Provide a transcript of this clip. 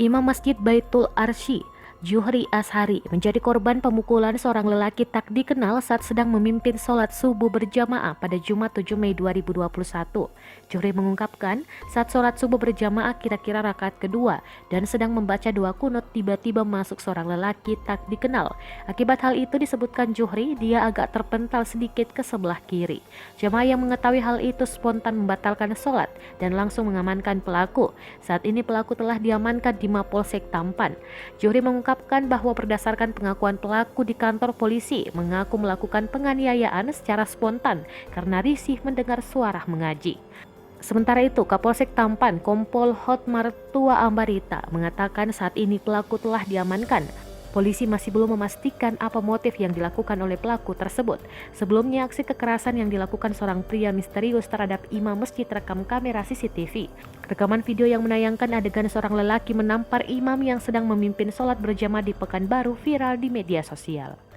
Imam Masjid Baitul Arsy, Juhri Ashari, menjadi korban pemukulan seorang lelaki tak dikenal saat sedang memimpin sholat subuh berjamaah pada Jumat 7 Mei 2021. Juhri mengungkapkan saat sholat subuh berjamaah kira-kira rakaat kedua dan sedang membaca doa kunut, tiba-tiba masuk seorang lelaki tak dikenal. Akibat hal itu, disebutkan Juhri, dia agak terpental sedikit ke sebelah kiri. Jamaah yang mengetahui hal itu spontan membatalkan sholat dan langsung mengamankan pelaku. Saat ini pelaku telah diamankan di Mapolsek Tampan. Juhri mengungkapkan bahwa berdasarkan pengakuan pelaku di kantor polisi, mengaku melakukan penganiayaan secara spontan karena risih mendengar suara mengaji. Sementara itu, Kapolsek Tampan, Kompol Hotmartua Ambarita, mengatakan saat ini pelaku telah diamankan. Polisi masih belum memastikan apa motif yang dilakukan oleh pelaku tersebut. Sebelumnya, aksi kekerasan yang dilakukan seorang pria misterius terhadap imam masjid terekam kamera CCTV. Rekaman video yang menayangkan adegan seorang lelaki menampar imam yang sedang memimpin sholat berjamaah di Pekanbaru viral di media sosial.